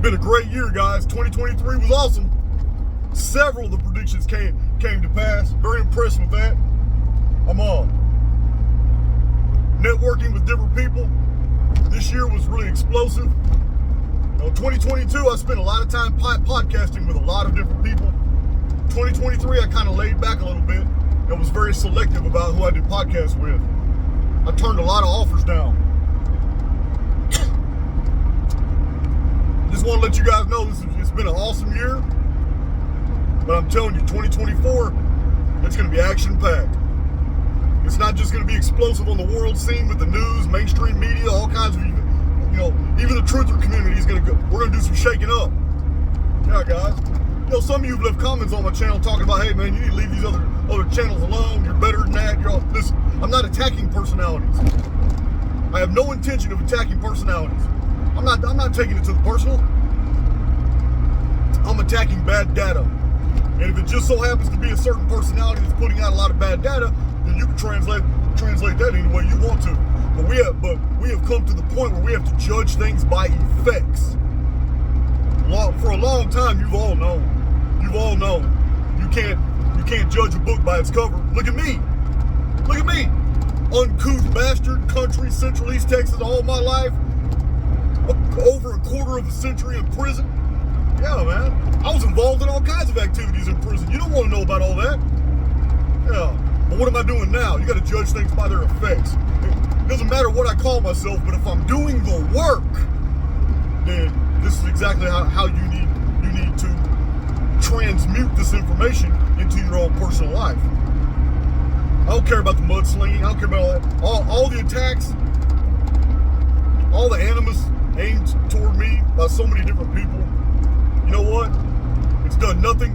been a great year, guys. 2023 was awesome. Several of the predictions came to pass. Very impressed with that. I'm networking with different people. This year was really explosive. 2022, I spent a lot of time podcasting with a lot of different people. 2023, I kind of laid back a little bit and was very selective about who I did podcasts with. I turned a lot of offers down. Just want to let you guys know it's been an awesome year. But I'm telling you, 2024, it's going to be action-packed. It's not just going to be explosive on the world scene with the news, mainstream media, all kinds of, even the truther community is going to go. We're going to do some shaking up. Yeah, guys. Some of you have left comments on my channel talking about, hey, man, you need to leave these other channels alone. You're better than that. Listen, I'm not attacking personalities. I have no intention of attacking personalities. I'm not taking it to the personal. I'm attacking bad data. And if it just so happens to be a certain personality that's putting out a lot of bad data, then you can translate that any way you want to. But we have come to the point where we have to judge things by effects. For a long time, you've all known. You can't judge a book by its cover. Look at me. Uncouth bastard, country, Central East Texas all my life. Over a quarter of a century in prison. Yeah, man. I was involved in all kinds of activities in prison. You don't want to know about all that. Yeah. But what am I doing now? You got to judge things by their effects. It doesn't matter what I call myself, but if I'm doing the work, then this is exactly how you need to transmute this information into your own personal life. I don't care about the mudslinging. I don't care about all that. All the attacks, all the animus aimed toward me by so many different people. You know what? It's done nothing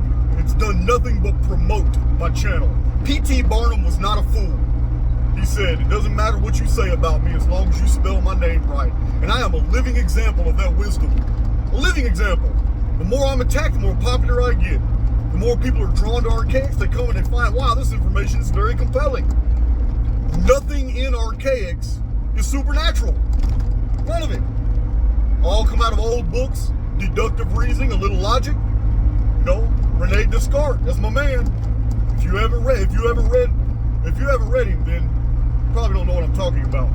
but promote my channel. P.T. Barnum was not a fool. He said, it doesn't matter what you say about me as long as you spell my name right. And I am a living example of that wisdom. A living example. The more I'm attacked, the more popular I get. The more people are drawn to Archaics, they come and they find, wow, this information is very compelling. Nothing in Archaics is supernatural. None of it. All come out of old books, deductive reasoning, a little logic. Rene Descartes, that's my man. If you haven't read him, then you probably don't know what I'm talking about.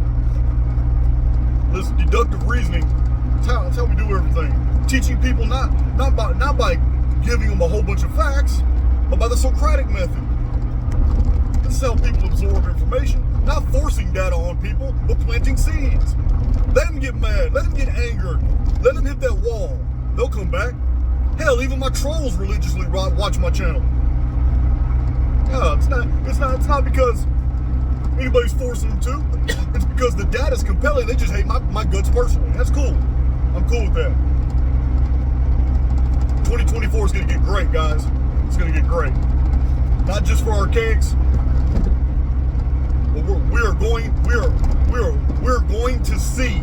Listen, deductive reasoning, that's how we do everything. Teaching people not by giving them a whole bunch of facts, but by the Socratic method. That's how people absorb information. Not forcing data on people, but planting seeds. Let them get mad. Let them get angered. Let them hit that wall. They'll come back. Hell, even my trolls religiously watch my channel. Yeah, it's not because anybody's forcing them to. It's because the data's compelling. They just hate my guts personally. That's cool. I'm cool with that. 2024 is going to get great, guys. It's going to get great. Not just for Archaics, but we're going to see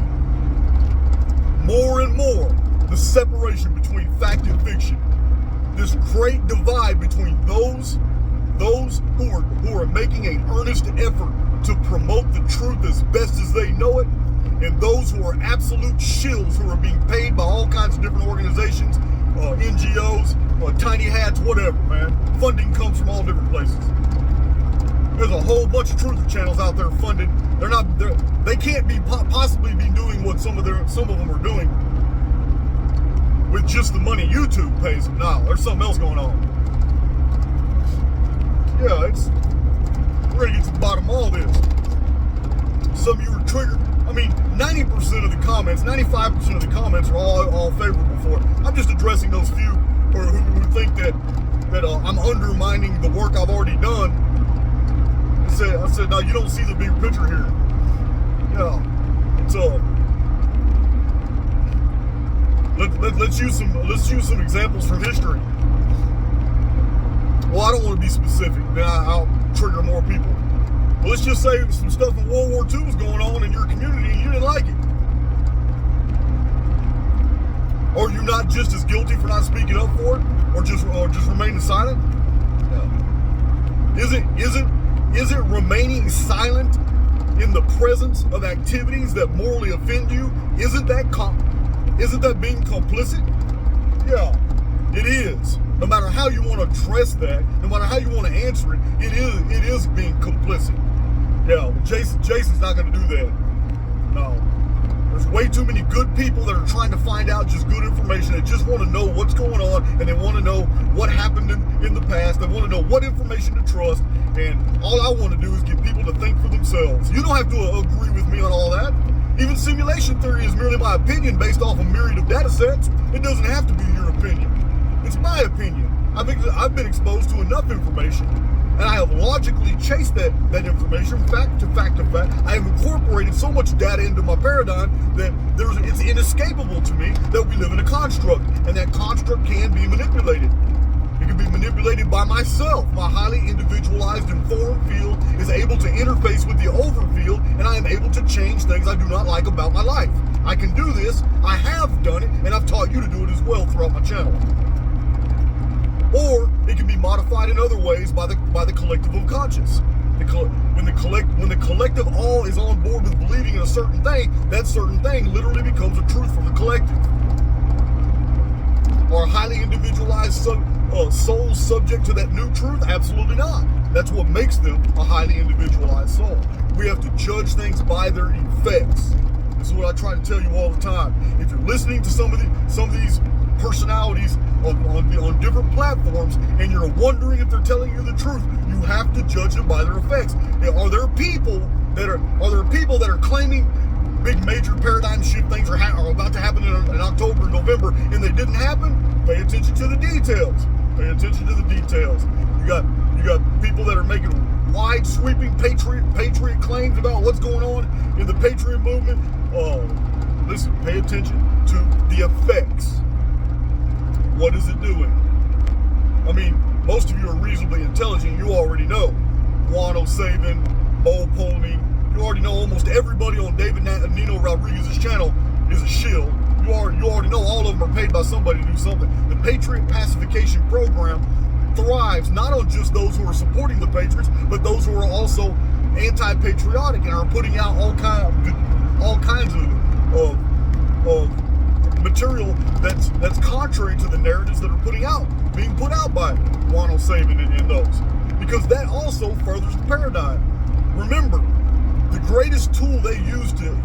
more and more the separation between fact and fiction. This great divide between those who are making an earnest effort to promote the truth as best as they know it, and those who are absolute shills who are being paid by all kinds of different organizations, NGOs, tiny hats, whatever, man. Funding comes from all different places. There's a whole bunch of truth channels out there funded. They can't possibly be doing what some of them are doing with just the money YouTube pays them. No, there's something else going on. Yeah, we're gonna get to the bottom of all this. Some of you are triggered. I mean, 90% of the comments, 95% of the comments are all favorable for it. I'm just addressing those few who think that I'm undermining the work I've already done. I said, no, you don't see the big picture here. Yeah, so let's use some examples from history. Well, I don't want to be specific. Then I'll trigger more people. Well, let's just say some stuff in World War II was going on in your community and you didn't like it. Are you not just as guilty for not speaking up for it, or just remaining silent? No. Is it remaining silent in the presence of activities that morally offend you? Isn't that Isn't that being complicit? Yeah, it is. No matter how you want to address that, no matter how you want to answer it, it is being complicit. Yeah, well, Jason's not going to do that. No. There's way too many good people that are trying to find out just good information. They just want to know what's going on, and they want to know what happened in the past. They want to know what information to trust, and all I want to do is get people to think for themselves. You don't have to agree with me on all that. Even simulation theory is merely my opinion based off a myriad of data sets. It doesn't have to be your opinion. It's my opinion. I've been exposed to enough information, and I have logically chased that information, fact to fact to fact. I have incorporated so much data into my paradigm that it's inescapable to me that we live in a construct, and that construct can be manipulated. It can be manipulated by myself. My highly individualized informed field is able to interface with the overfield, and I am able to change things I do not like about my life. I can do this, I have done it, and I've taught you to do it as well throughout my channel. Or it can be modified in other ways by the collective unconscious. When the collective all is on board with believing in a certain thing, that certain thing literally becomes a truth for the collective. Are highly individualized souls subject to that new truth? Absolutely not. That's what makes them a highly individualized soul. We have to judge things by their effects. This is what I try to tell you all the time. If you're listening to some of these personalities on different platforms, and you're wondering if they're telling you the truth, you have to judge them by their effects. Are there people that are claiming big major paradigm shift things are about to happen in October and November, and they didn't happen? Pay attention to the details. Pay attention to the details. You got people that are making wide sweeping patriot claims about what's going on in the patriot movement. Listen, pay attention to the effects. What is it doing? I mean, most of you are reasonably intelligent. You already know. Guano saving, bowl pony. You already know almost everybody on David Nino Rodriguez's channel is a shill. You already know all of them are paid by somebody to do something. The Patriot Pacification Program thrives not on just those who are supporting the Patriots, but those who are also anti-patriotic and are putting out all kinds of material that's contrary to the narratives that are being put out by Guano Savin and those, because that also furthers the paradigm. Remember, the greatest tool they used to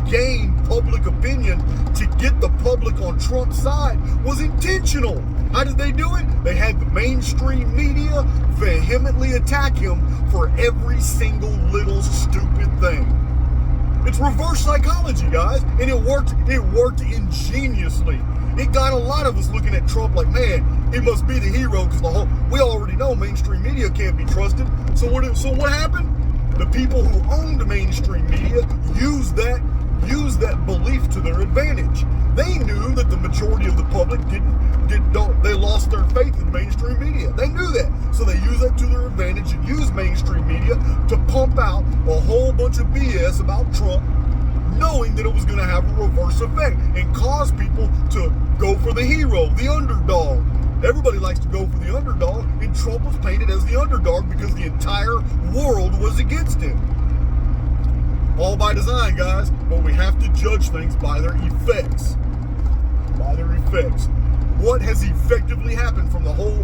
gain public opinion, to get the public on Trump's side, was intentional. How did they do it? They had the mainstream media vehemently attack him for every single little stupid thing. It's reverse psychology, guys, and it worked ingeniously. It got a lot of us looking at Trump like, man, he must be the hero, because we already know mainstream media can't be trusted. So what happened? The people who owned mainstream media used that belief to their advantage. They knew that the majority of the public they lost their faith in mainstream media. They knew that. So they used that to their advantage and used mainstream media to pump out a whole bunch of BS about Trump, knowing that it was going to have a reverse effect and cause people to go for the hero, the underdog. Everybody likes to go for the underdog, and Trump was painted as the underdog because the entire world was against him. All by design, guys, but we have to judge things by their effects. By their effects. What has effectively happened from the whole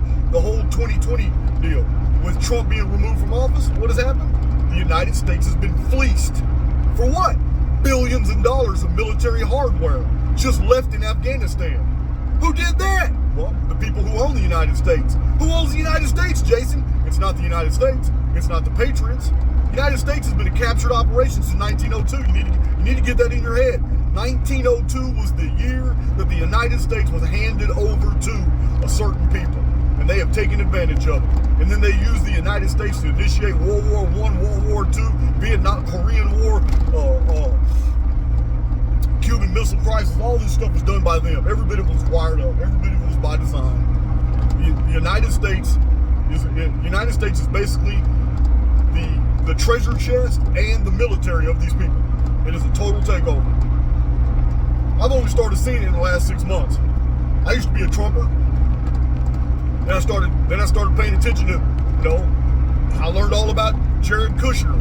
2020 deal? With Trump being removed from office, what has happened? The United States has been fleeced. For what? Billions of dollars of military hardware just left in Afghanistan. Who did that? Well, the people who own the United States. Who owns the United States, Jason? It's not the United States. It's not the Patriots. The United States has been a captured operation since 1902. You need to get that in your head. 1902 was the year that the United States was handed over to a certain people, and they have taken advantage of it. And then they used the United States to initiate World War I, World War II, Vietnam, Korean War, Cuban Missile Crisis. All this stuff was done by them. Every bit of it was wired up. Every bit of it was by design. The United States is basically the treasure chest and the military of these people. It is a total takeover. I've only started seeing it in the last 6 months. I used to be a Trumper. Then I started paying attention to, I learned all about Jared Kushner.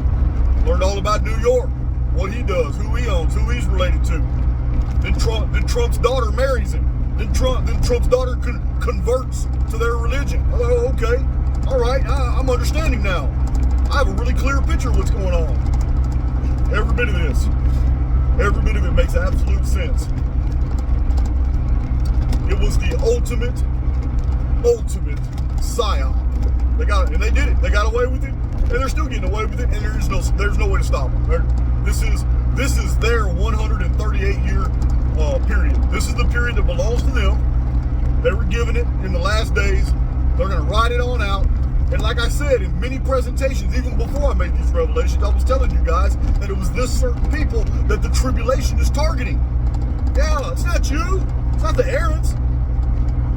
Learned all about New York, what he does, who he owns, who he's related to. Then Trump's daughter marries him. Then Trump's daughter converts to their religion. Oh, okay. All right, I'm understanding now. I have a really clear picture of what's going on. Every bit of this. Every bit of it makes absolute sense. It was the ultimate psyop. They got it, and they did it. They got away with it, and they're still getting away with it, and there's no way to stop them. This is their 138-year period. This is the period that belongs to them. They were given it in the last days. They're going to ride it on out. And like I said, in many presentations, even before I made these revelations, I was telling you guys that it was this certain people that the tribulation is targeting. Yeah, it's not you. It's not the errants.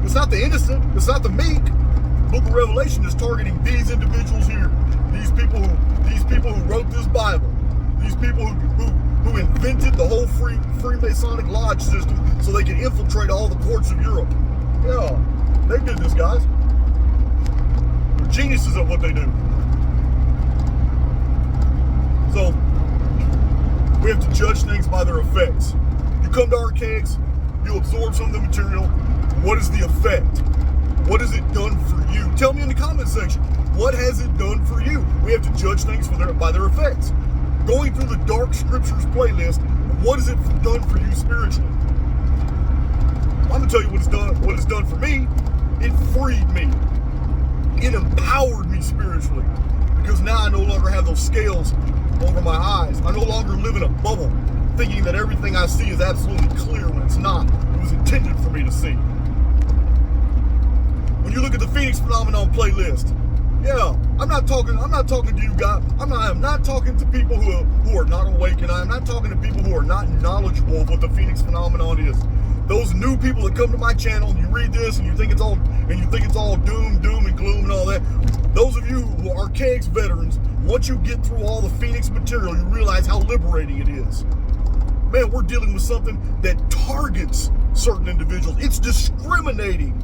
It's not the innocent. It's not the meek. The book of Revelation is targeting these individuals here. These people who wrote this Bible. These people who invented the whole Freemasonic lodge system so they could infiltrate all the courts of Europe. Yeah, they did this, guys. They're geniuses at what they do. So, we have to judge things by their effects. You come to Archaics, you absorb some of the material. What is the effect? What has it done for you? Tell me in the comment section. What has it done for you? We have to judge things by their effects. Going through the Dark Scriptures playlist, what has it done for you spiritually? I'm going to tell you what it's done for me. It freed me. It empowered me spiritually. Because now I no longer have those scales over my eyes. I no longer live in a bubble thinking that everything I see is absolutely clear when it's not. It was intended for me to see. When you look at the Phoenix Phenomenon playlist, yeah, I'm not talking to you guys. I'm not talking to people who are not awake, and I'm not talking to people who are not knowledgeable of what the Phoenix Phenomenon is. Those new people that come to my channel and you read this and you think it's all doom and gloom and all that. Those of you who are Archaics veterans, once you get through all the Phoenix material, you realize how liberating it is. Man, we're dealing with something that targets certain individuals. It's discriminating.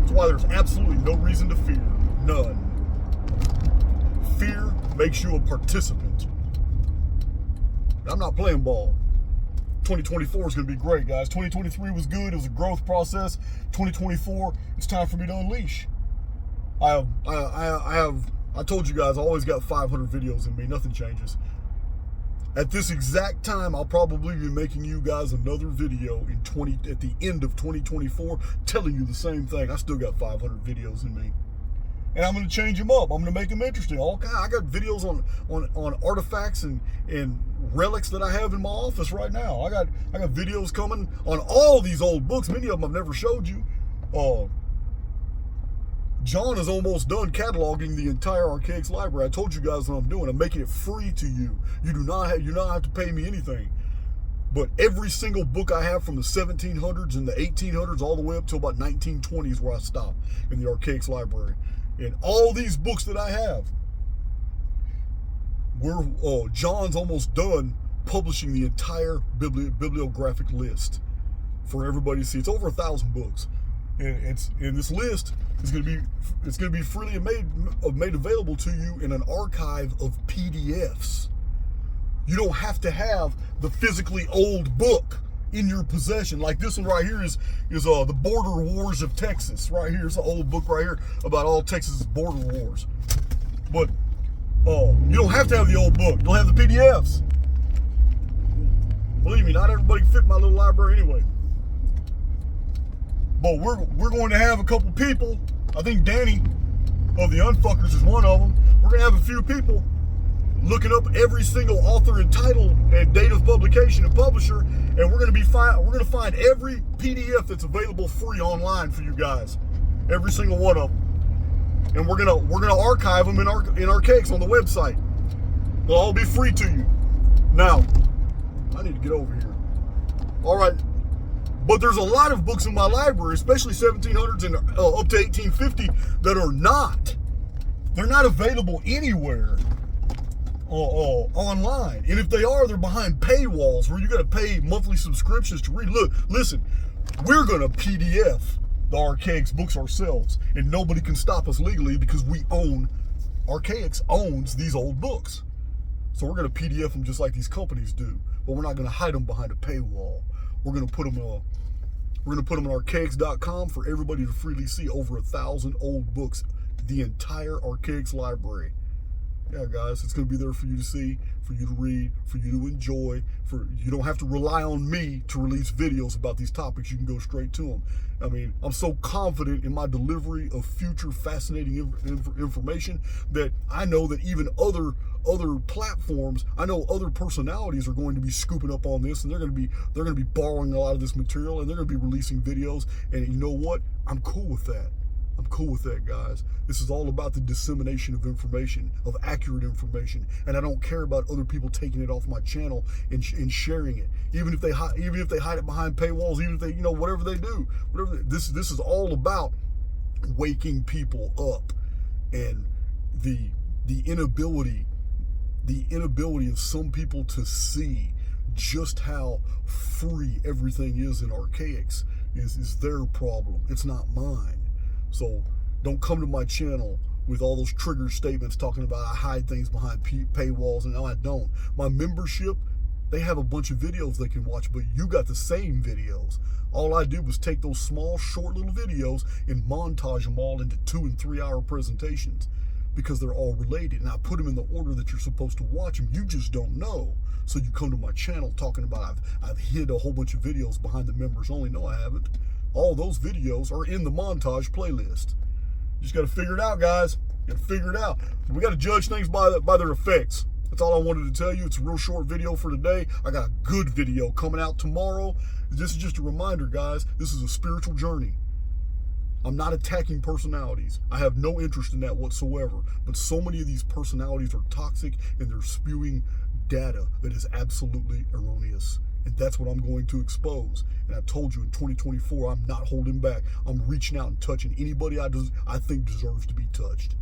That's why there's absolutely no reason to fear. None. Fear makes you a participant. I'm not playing ball. 2024 is going to be great, guys. 2023 was good. It was a growth process. 2024, it's time for me to unleash. I told you guys, I always got 500 videos in me. Nothing changes. At this exact time, I'll probably be making you guys another video at the end of 2024, telling you the same thing. I still got 500 videos in me. And I'm going to change them up. I'm going to make them interesting. I got videos on artifacts and relics that I have in my office right now. I got videos coming on all these old books. Many of them I've never showed you. John is almost done cataloging the entire Archaics library. I told you guys what I'm doing. I'm making it free to you. You do not have to pay me anything. But every single book I have from the 1700s and the 1800s all the way up to about 1920 is where I stop in the Archaics library. And all these books that I have, John's almost done publishing the entire bibliographic list for everybody to see. It's over 1,000 books, and this list is going to be freely made available to you in an archive of PDFs. You don't have to have the physically old book in your possession. Like this one right here is the Border Wars of Texas. Right here is an old book right here about all Texas's border wars. But you don't have to have the old book. You'll have the PDFs. Believe me, not everybody can fit in my little library anyway. But we're going to have a couple people. I think Danny of the Unfuckers is one of them. We're going to have a few people looking up every single author and title and date of publication and publisher, and we're going to find every PDF that's available free online for you guys, every single one of them, and we're gonna archive them in Archaics on the website. They'll all be free to you. Now, I need to get over here. All right, but there's a lot of books in my library, especially 1700s and up to 1850, that are not. They're not available anywhere. Online, and if they are, they're behind paywalls where you got to pay monthly subscriptions to read. Listen, we're gonna PDF the Archaics books ourselves, and nobody can stop us legally because Archaics owns these old books. So we're gonna PDF them just like these companies do, but we're not gonna hide them behind a paywall. We're gonna put them on archaics.com for everybody to freely see. Over 1,000 old books, the entire Archaics library. Yeah, guys, it's going to be there for you to see, for you to read, for you to enjoy. You don't have to rely on me to release videos about these topics. You can go straight to them. I mean, I'm so confident in my delivery of future fascinating information that I know that even other platforms, I know other personalities are going to be scooping up on this, and they're going to be borrowing a lot of this material, and they're going to be releasing videos. And you know what? I'm cool with that. I'm cool with that, guys. This is all about the dissemination of information, of accurate information, and I don't care about other people taking it off my channel and sharing it, even if they hide it behind paywalls, even if they, whatever they do, this is all about waking people up, and the inability of some people to see just how free everything is in Archaics is their problem. It's not mine. So don't come to my channel with all those trigger statements talking about I hide things behind paywalls, and no, I don't. My membership, they have a bunch of videos they can watch, but you got the same videos. All I did was take those small, short little videos and montage them all into 2 and 3 hour presentations, because they're all related, and I put them in the order that you're supposed to watch them. You just don't know. So you come to my channel talking about I've hid a whole bunch of videos behind the members only. No, I haven't. All those videos are in the montage playlist. You just got to figure it out, guys. You got to figure it out. We got to judge things by their effects. That's all I wanted to tell you. It's a real short video for today. I got a good video coming out tomorrow. This is just a reminder, guys. This is a spiritual journey. I'm not attacking personalities. I have no interest in that whatsoever. But so many of these personalities are toxic, and they're spewing data that is absolutely erroneous. And that's what I'm going to expose. And I told you, in 2024, I'm not holding back. I'm reaching out and touching anybody I think deserves to be touched.